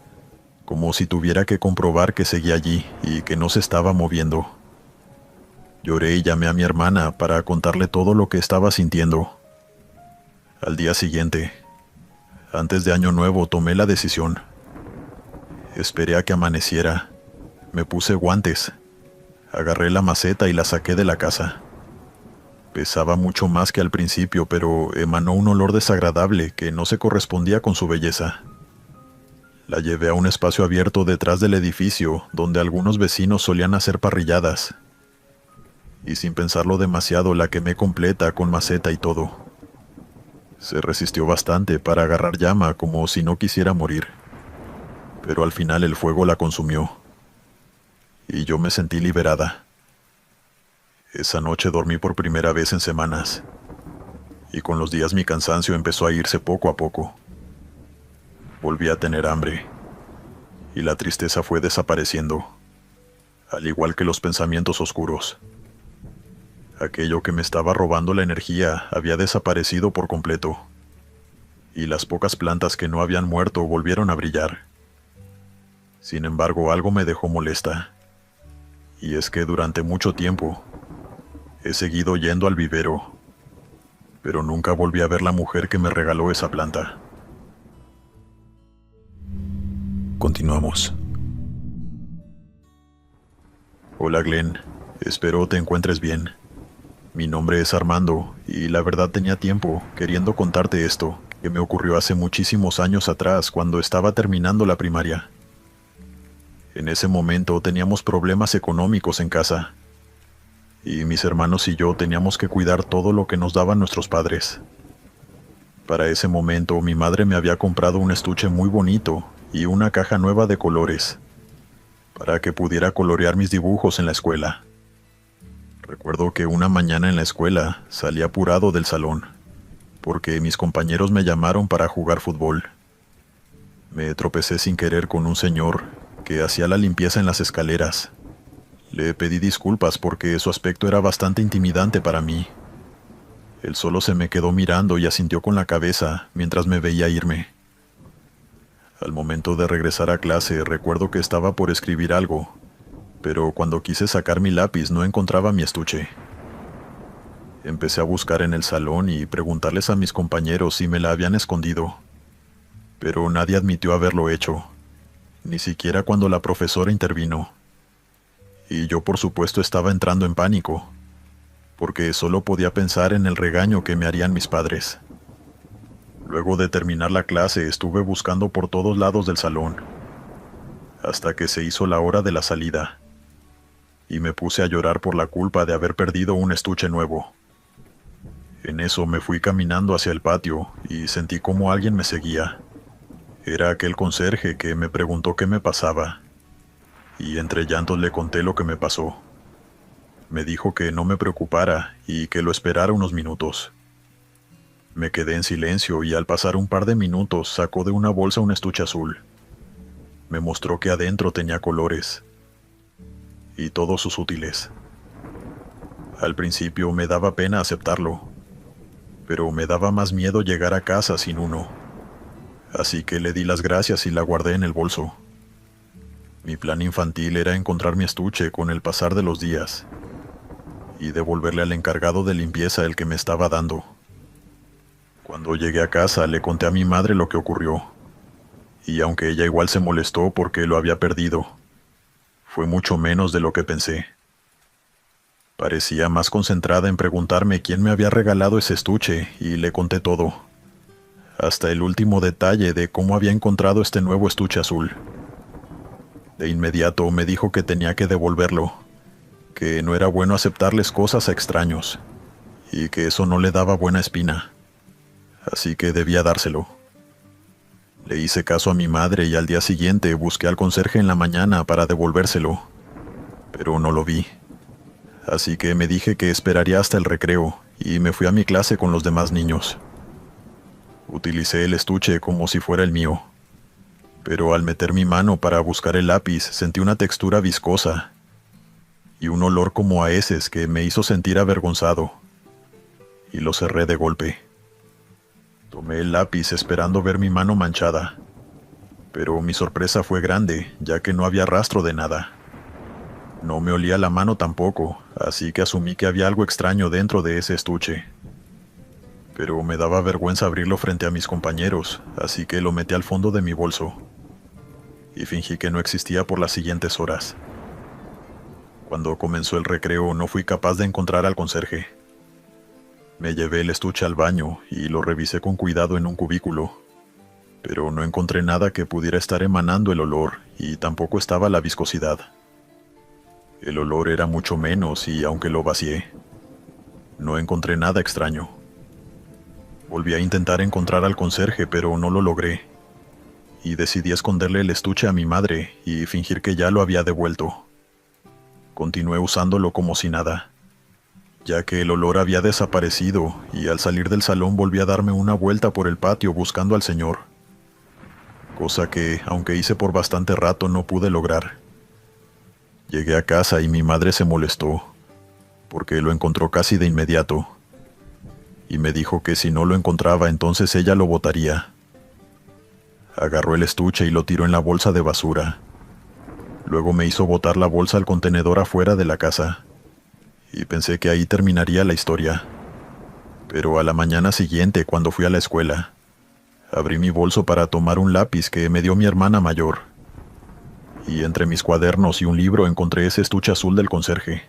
como si tuviera que comprobar que seguía allí y que no se estaba moviendo. Lloré y llamé a mi hermana para contarle todo lo que estaba sintiendo. Al día siguiente, antes de Año Nuevo, tomé la decisión. Esperé a que amaneciera. Me puse guantes. Agarré la maceta y la saqué de la casa. Pesaba mucho más que al principio, pero emanó un olor desagradable que no se correspondía con su belleza. La llevé a un espacio abierto detrás del edificio, donde algunos vecinos solían hacer parrilladas. Y sin pensarlo demasiado la quemé completa con maceta y todo. Se resistió bastante para agarrar llama como si no quisiera morir. Pero al final el fuego la consumió. Y yo me sentí liberada. Esa noche dormí por primera vez en semanas. Y con los días mi cansancio empezó a irse poco a poco. Volví a tener hambre. Y la tristeza fue desapareciendo, al igual que los pensamientos oscuros. Aquello que me estaba robando la energía había desaparecido por completo. y las pocas plantas que no habían muerto volvieron a brillar. Sin embargo, algo me dejó molesta, y es que durante mucho tiempo he seguido yendo al vivero, pero nunca volví a ver la mujer que me regaló esa planta. Continuamos. Hola Glenn, espero te encuentres bien. Mi nombre es Armando, y la verdad tenía tiempo queriendo contarte esto, que me ocurrió hace muchísimos años atrás cuando estaba terminando la primaria. En ese momento teníamos problemas económicos en casa, y mis hermanos y yo teníamos que cuidar todo lo que nos daban nuestros padres. Para ese momento mi madre me había comprado un estuche muy bonito y una caja nueva de colores, para que pudiera colorear mis dibujos en la escuela. Recuerdo que una mañana en la escuela salí apurado del salón, porque mis compañeros me llamaron para jugar fútbol. Me tropecé sin querer con un señor que hacía la limpieza en las escaleras. Le pedí disculpas porque su aspecto era bastante intimidante para mí. Él solo se me quedó mirando y asintió con la cabeza mientras me veía irme. Al momento de regresar a clase, recuerdo que estaba por escribir algo, pero cuando quise sacar mi lápiz no encontraba mi estuche. Empecé a buscar en el salón y preguntarles a mis compañeros si me la habían escondido, pero nadie admitió haberlo hecho, ni siquiera cuando la profesora intervino. Y yo por supuesto estaba entrando en pánico, porque solo podía pensar en el regaño que me harían mis padres. Luego de terminar la clase estuve buscando por todos lados del salón, hasta que se hizo la hora de la salida, y me puse a llorar por la culpa de haber perdido un estuche nuevo. En eso me fui caminando hacia el patio y sentí como alguien me seguía. Era aquel conserje que me preguntó qué me pasaba, y entre llantos le conté lo que me pasó. Me dijo que no me preocupara y que lo esperara unos minutos. Me quedé en silencio y al pasar un par de minutos sacó de una bolsa un estuche azul. Me mostró que adentro tenía colores y todos sus útiles. Al principio me daba pena aceptarlo, pero me daba más miedo llegar a casa sin uno. Así que le di las gracias y la guardé en el bolso. Mi plan infantil era encontrar mi estuche con el pasar de los días y devolverle al encargado de limpieza el que me estaba dando. Cuando llegué a casa le conté a mi madre lo que ocurrió, y aunque ella igual se molestó porque lo había perdido, fue mucho menos de lo que pensé. Parecía más concentrada en preguntarme quién me había regalado ese estuche y le conté todo, hasta el último detalle de cómo había encontrado este nuevo estuche azul. De inmediato me dijo que tenía que devolverlo, que no era bueno aceptarles cosas a extraños, y que eso no le daba buena espina, así que debía dárselo. Le hice caso a mi madre y al día siguiente busqué al conserje en la mañana para devolvérselo, pero no lo vi. Así que me dije que esperaría hasta el recreo y me fui a mi clase con los demás niños. Utilicé el estuche como si fuera el mío, pero al meter mi mano para buscar el lápiz sentí una textura viscosa y un olor como a heces que me hizo sentir avergonzado, y lo cerré de golpe. Tomé el lápiz esperando ver mi mano manchada, pero mi sorpresa fue grande, ya que no había rastro de nada. No me olía la mano tampoco, así que asumí que había algo extraño dentro de ese estuche. Pero me daba vergüenza abrirlo frente a mis compañeros, así que lo metí al fondo de mi bolso y fingí que no existía por las siguientes horas. Cuando comenzó el recreo no fui capaz de encontrar al conserje. Me llevé el estuche al baño y lo revisé con cuidado en un cubículo, pero no encontré nada que pudiera estar emanando el olor y tampoco estaba la viscosidad. El olor era mucho menos y aunque lo vacié, no encontré nada extraño. Volví a intentar encontrar al conserje, pero no lo logré, y decidí esconderle el estuche a mi madre y fingir que ya lo había devuelto. Continué usándolo como si nada, ya que el olor había desaparecido y al salir del salón volví a darme una vuelta por el patio buscando al señor, cosa que, aunque hice por bastante rato, no pude lograr. Llegué a casa y mi madre se molestó, porque lo encontró casi de inmediato, y me dijo que si no lo encontraba entonces ella lo botaría. Agarró el estuche y lo tiró en la bolsa de basura. Luego me hizo botar la bolsa al contenedor afuera de la casa, y pensé que ahí terminaría la historia. Pero a la mañana siguiente, cuando fui a la escuela, abrí mi bolso para tomar un lápiz que me dio mi hermana mayor, y entre mis cuadernos y un libro encontré ese estuche azul del conserje.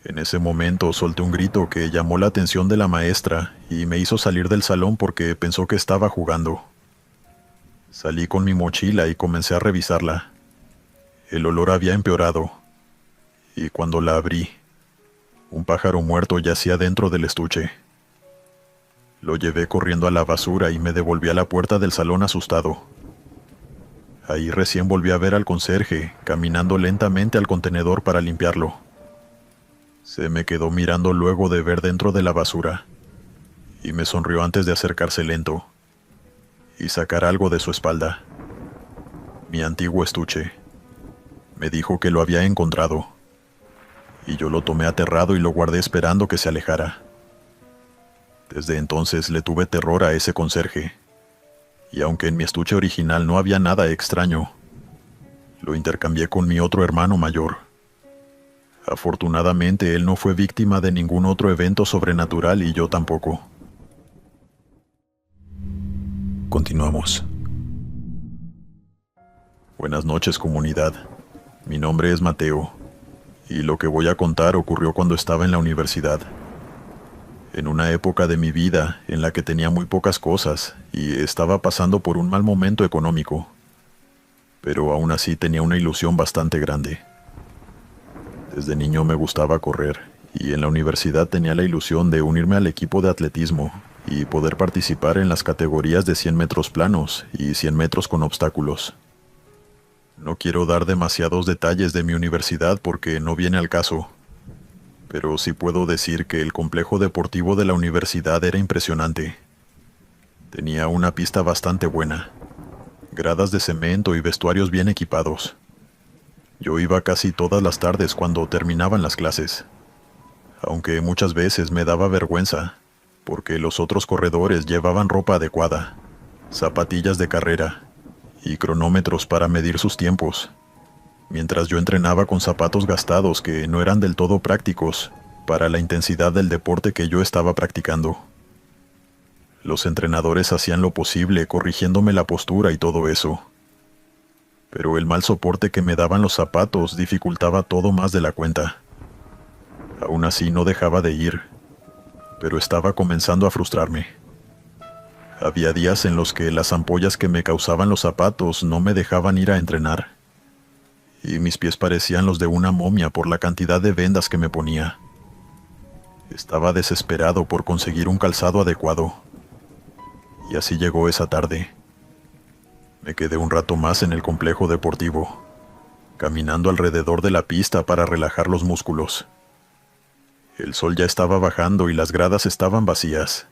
En ese momento solté un grito que llamó la atención de la maestra y me hizo salir del salón porque pensó que estaba jugando. Salí con mi mochila y comencé a revisarla. El olor había empeorado, y cuando la abrí, un pájaro muerto yacía dentro del estuche. Lo llevé corriendo a la basura y me devolví a la puerta del salón asustado. Ahí recién volví a ver al conserje, caminando lentamente al contenedor para limpiarlo. Se me quedó mirando luego de ver dentro de la basura, y me sonrió antes de acercarse lento y sacar algo de su espalda. Mi antiguo estuche. Me dijo que lo había encontrado, y yo lo tomé aterrado y lo guardé esperando que se alejara. Desde entonces le tuve terror a ese conserje, y aunque en mi estuche original no había nada extraño, lo intercambié con mi otro hermano mayor. Afortunadamente él no fue víctima de ningún otro evento sobrenatural y yo tampoco. Continuamos. Buenas noches, comunidad. Mi nombre es Mateo, y lo que voy a contar ocurrió cuando estaba en la universidad. En una época de mi vida en la que tenía muy pocas cosas y estaba pasando por un mal momento económico, pero aún así tenía una ilusión bastante grande. Desde niño me gustaba correr, y en la universidad tenía la ilusión de unirme al equipo de atletismo y poder participar en las categorías de 100 metros planos y 100 metros con obstáculos. No quiero dar demasiados detalles de mi universidad porque no viene al caso, pero sí puedo decir que el complejo deportivo de la universidad era impresionante. Tenía una pista bastante buena, gradas de cemento y vestuarios bien equipados. Yo iba casi todas las tardes cuando terminaban las clases, aunque muchas veces me daba vergüenza, porque los otros corredores llevaban ropa adecuada, zapatillas de carrera y cronómetros para medir sus tiempos, mientras yo entrenaba con zapatos gastados que no eran del todo prácticos para la intensidad del deporte que yo estaba practicando. Los entrenadores hacían lo posible corrigiéndome la postura y todo eso, pero el mal soporte que me daban los zapatos dificultaba todo más de la cuenta. Aún así no dejaba de ir, pero estaba comenzando a frustrarme. Había días en los que las ampollas que me causaban los zapatos no me dejaban ir a entrenar, y mis pies parecían los de una momia por la cantidad de vendas que me ponía. Estaba desesperado por conseguir un calzado adecuado, y así llegó esa tarde. Me quedé un rato más en el complejo deportivo, caminando alrededor de la pista para relajar los músculos. El sol ya estaba bajando y las gradas estaban vacías,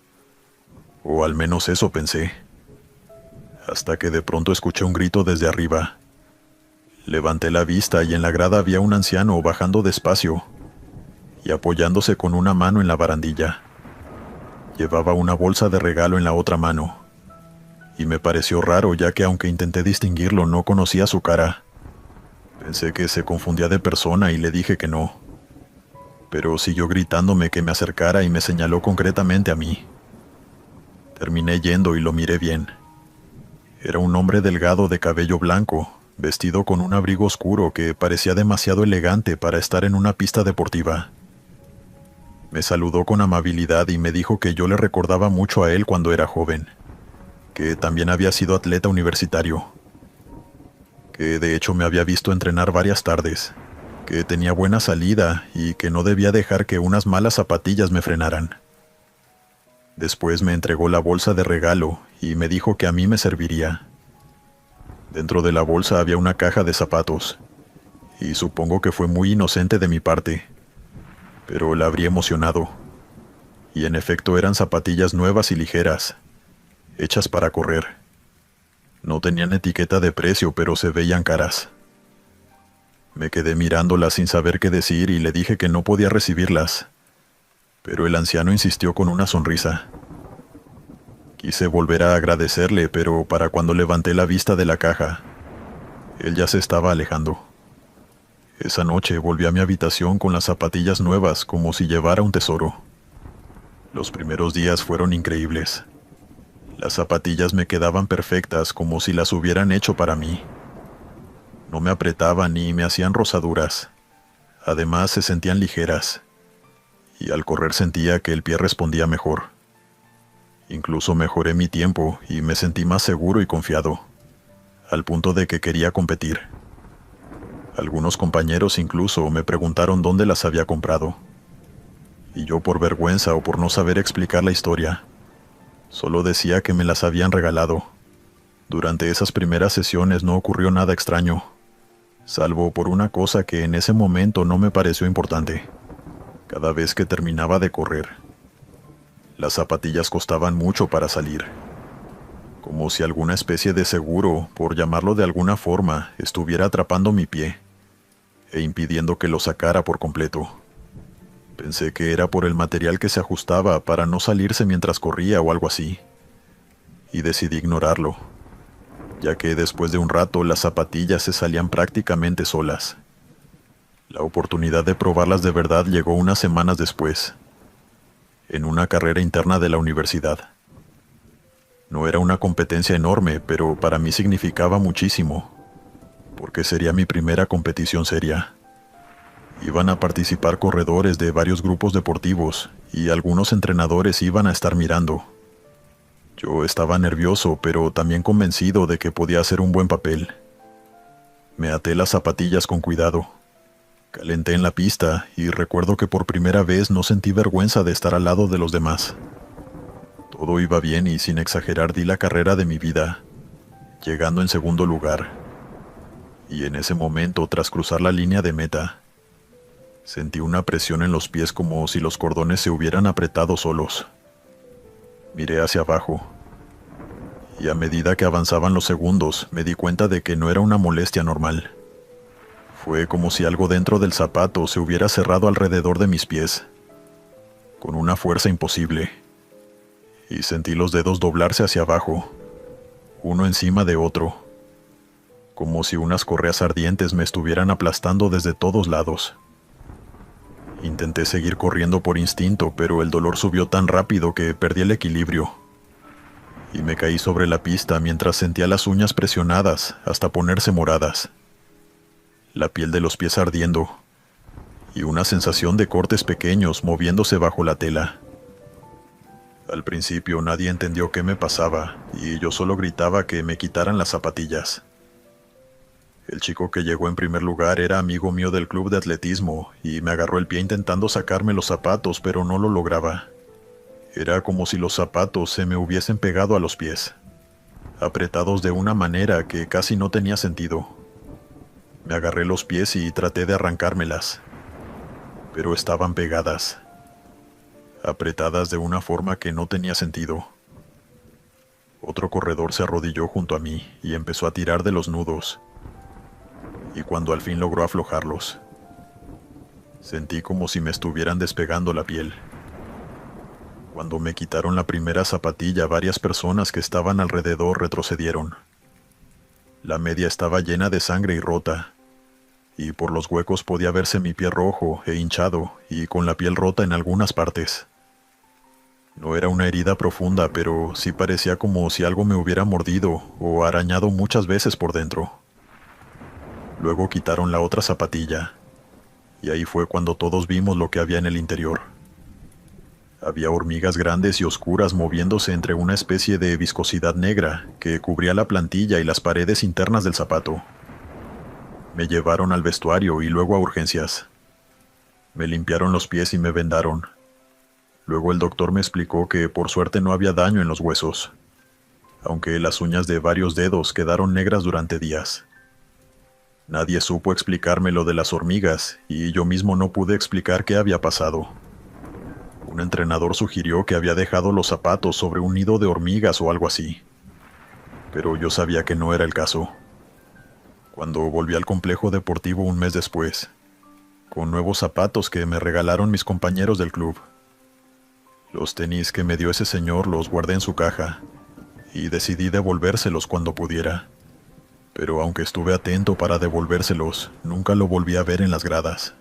o al menos eso pensé, hasta que de pronto escuché un grito desde arriba. Levanté la vista y en la grada había un anciano bajando despacio y apoyándose con una mano en la barandilla. Llevaba una bolsa de regalo en la otra mano, y me pareció raro ya que aunque intenté distinguirlo no conocía su cara. Pensé que se confundía de persona y le dije que no, pero siguió gritándome que me acercara y me señaló concretamente a mí. Terminé yendo y lo miré bien. Era un hombre delgado de cabello blanco, vestido con un abrigo oscuro que parecía demasiado elegante para estar en una pista deportiva. Me saludó con amabilidad y me dijo que yo le recordaba mucho a él cuando era joven, que también había sido atleta universitario, que de hecho me había visto entrenar varias tardes, que tenía buena salida y que no debía dejar que unas malas zapatillas me frenaran. Después me entregó la bolsa de regalo y me dijo que a mí me serviría. Dentro de la bolsa había una caja de zapatos, y supongo que fue muy inocente de mi parte, pero la abrí emocionado, y en efecto eran zapatillas nuevas y ligeras, hechas para correr. No tenían etiqueta de precio, pero se veían caras. Me quedé mirándolas sin saber qué decir y le dije que no podía recibirlas, pero el anciano insistió con una sonrisa. Quise volver a agradecerle, pero para cuando levanté la vista de la caja, él ya se estaba alejando. Esa noche volví a mi habitación con las zapatillas nuevas como si llevara un tesoro. Los primeros días fueron increíbles. Las zapatillas me quedaban perfectas como si las hubieran hecho para mí. No me apretaban ni me hacían rozaduras. Además se sentían ligeras. Y al correr sentía que el pie respondía mejor. Incluso mejoré mi tiempo y me sentí más seguro y confiado, al punto de que quería competir. Algunos compañeros incluso me preguntaron dónde las había comprado. Y yo, por vergüenza o por no saber explicar la historia, solo decía que me las habían regalado. Durante esas primeras sesiones no ocurrió nada extraño, salvo por una cosa que en ese momento no me pareció importante. Cada vez que terminaba de correr, las zapatillas costaban mucho para salir, como si alguna especie de seguro, por llamarlo de alguna forma, estuviera atrapando mi pie e impidiendo que lo sacara por completo. Pensé que era por el material que se ajustaba para no salirse mientras corría o algo así, y decidí ignorarlo, ya que después de un rato las zapatillas se salían prácticamente solas. La oportunidad de probarlas de verdad llegó unas semanas después, en una carrera interna de la universidad. No era una competencia enorme, pero para mí significaba muchísimo, porque sería mi primera competición seria. Iban a participar corredores de varios grupos deportivos y algunos entrenadores iban a estar mirando. Yo estaba nervioso, pero también convencido de que podía hacer un buen papel. Me até las zapatillas con cuidado. Calenté en la pista y recuerdo que por primera vez no sentí vergüenza de estar al lado de los demás. Todo iba bien y sin exagerar di la carrera de mi vida, llegando en segundo lugar. Y en ese momento, tras cruzar la línea de meta, sentí una presión en los pies como si los cordones se hubieran apretado solos. Miré hacia abajo, y a medida que avanzaban los segundos, me di cuenta de que no era una molestia normal. Fue como si algo dentro del zapato se hubiera cerrado alrededor de mis pies, con una fuerza imposible, y sentí los dedos doblarse hacia abajo, uno encima de otro, como si unas correas ardientes me estuvieran aplastando desde todos lados. Intenté seguir corriendo por instinto, pero el dolor subió tan rápido que perdí el equilibrio, y me caí sobre la pista mientras sentía las uñas presionadas hasta ponerse moradas, la piel de los pies ardiendo, y una sensación de cortes pequeños moviéndose bajo la tela. Al principio nadie entendió qué me pasaba, y yo solo gritaba que me quitaran las zapatillas. El chico que llegó en primer lugar era amigo mío del club de atletismo, y me agarró el pie intentando sacarme los zapatos, pero no lo lograba. Era como si los zapatos se me hubiesen pegado a los pies, apretados de una manera que casi no tenía sentido. Me agarré los pies y traté de arrancármelas, pero estaban pegadas, apretadas de una forma que no tenía sentido. Otro corredor se arrodilló junto a mí y empezó a tirar de los nudos, y cuando al fin logró aflojarlos, sentí como si me estuvieran despegando la piel. Cuando me quitaron la primera zapatilla, varias personas que estaban alrededor retrocedieron. La media estaba llena de sangre y rota, y por los huecos podía verse mi pie rojo e hinchado y con la piel rota en algunas partes. No era una herida profunda, pero sí parecía como si algo me hubiera mordido o arañado muchas veces por dentro. Luego quitaron la otra zapatilla, y ahí fue cuando todos vimos lo que había en el interior. Había hormigas grandes y oscuras moviéndose entre una especie de viscosidad negra que cubría la plantilla y las paredes internas del zapato. Me llevaron al vestuario y luego a urgencias. Me limpiaron los pies y me vendaron. Luego el doctor me explicó que por suerte no había daño en los huesos, aunque las uñas de varios dedos quedaron negras durante días. Nadie supo explicarme lo de las hormigas y yo mismo no pude explicar qué había pasado. Un entrenador sugirió que había dejado los zapatos sobre un nido de hormigas o algo así, pero yo sabía que no era el caso. Cuando volví al complejo deportivo un mes después, con nuevos zapatos que me regalaron mis compañeros del club, Los tenis que me dio ese señor los guardé en su caja y decidí devolvérselos cuando pudiera. Pero aunque estuve atento para devolvérselos, nunca lo volví a ver en las gradas.